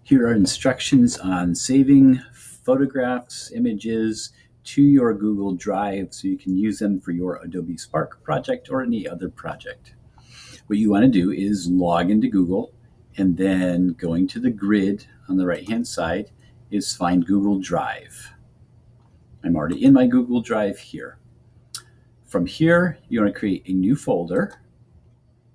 Here are instructions on saving photographs, images to your Google Drive so you can use them for your Adobe Spark project or any other project. What you want to do is log into Google, and then going to the grid on the right-hand side is find Google Drive. I'm already in my Google Drive here. From here, you want to create a new folder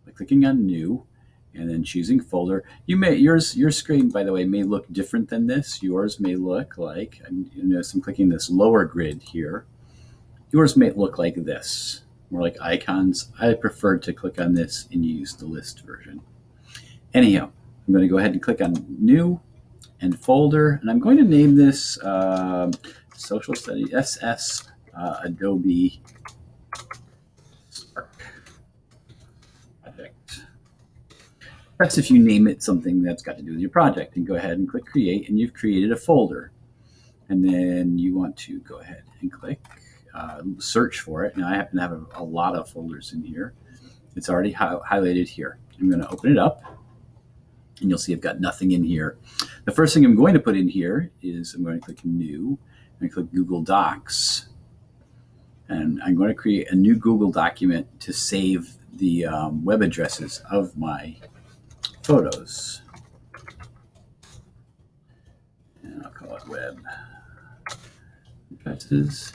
by clicking on New and then choosing folder. Your screen, by the way, may look different than this. Yours may look like, you notice I'm clicking this lower grid here. Yours may look like this, more like icons. I prefer to click on this and use the list version. Anyhow, I'm going to go ahead and click on New and Folder, and I'm going to name this Social Studies SS Adobe Spark Project. That's if you name it something that's got to do with your project, and go ahead and click Create, and you've created a folder. And then you want to go ahead and click search for it. Now I happen to have a lot of folders in here. It's already highlighted here. I'm going to open it up, and you'll see I've got nothing in here. The first thing I'm going to put in here is I'm going to click New, and click Google Docs, and I'm going to create a new Google document to save the web addresses of my photos. And I'll call it web addresses,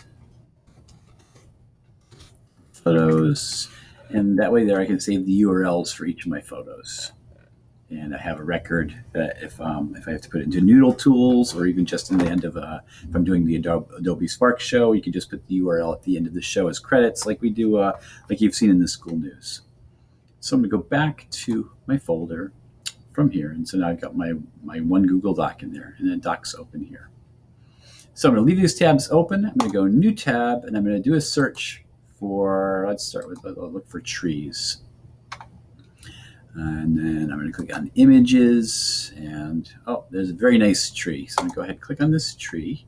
photos, and that way there I can save the URLs for each of my photos. And I have a record that if I have to put it into Noodle Tools, or even just in the end of if I'm doing the Adobe Spark show, you can just put the URL at the end of the show as credits, like we do, like you've seen in the school news. So I'm going to go back to my folder from here, and so now I've got my one Google Doc in there, and then Docs open here. So I'm going to leave these tabs open. I'm going to go New Tab, and I'm going to do a search for, let's start with, I'll look for trees. And then I'm going to click on Images, and oh, there's a very nice tree. So I'm going to go ahead and click on this tree.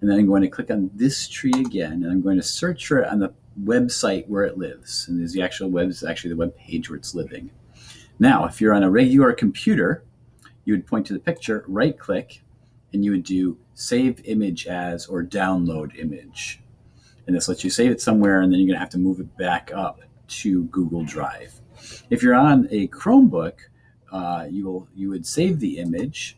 And then I'm going to click on this tree again, and I'm going to search for it on the website where it lives. And there's the actual the web page where it's living. Now, if you're on a regular computer, you would point to the picture, right click, and you would do Save Image As or Download Image. And this lets you save it somewhere, and then you're going to have to move it back up to Google Drive. If you're on a Chromebook, you would save the image,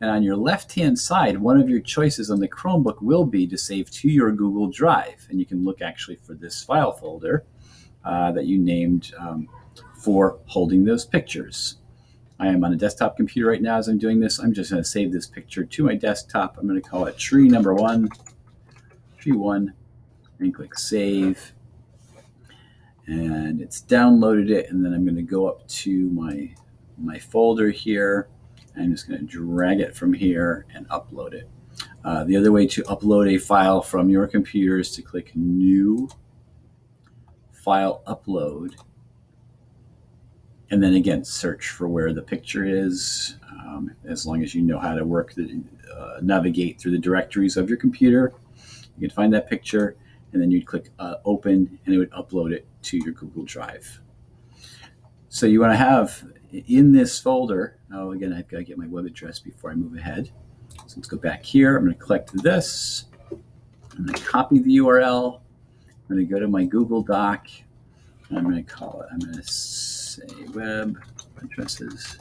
and on your left-hand side, one of your choices on the Chromebook will be to save to your Google Drive, and you can look actually for this file folder that you named for holding those pictures. I am on a desktop computer right now as I'm doing this. I'm just going to save this picture to my desktop. I'm going to call it tree number 1, tree 1, and click Save. And it's downloaded it, and then I'm going to go up to my folder here. I'm just going to drag it from here and upload it. The other way to upload a file from your computer is to click New, File Upload, and then again search for where the picture is. As long as you know how to navigate through the directories of your computer, you can find that picture, and then you'd click Open, and it would upload it to your Google Drive. So you want to have in this folder, again, I've got to get my web address before I move ahead. So let's go back here. I'm going to collect this. I'm going to copy the URL. I'm going to go to my Google Doc. And I'm going to say web addresses.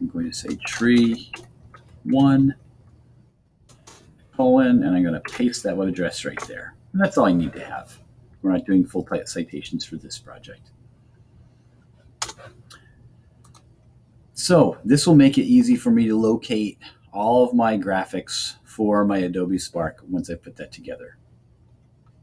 I'm going to say tree 1, colon, and I'm going to paste that web address right there. And that's all I need to have. We're not doing full citations for this project. So this will make it easy for me to locate all of my graphics for my Adobe Spark once I put that together.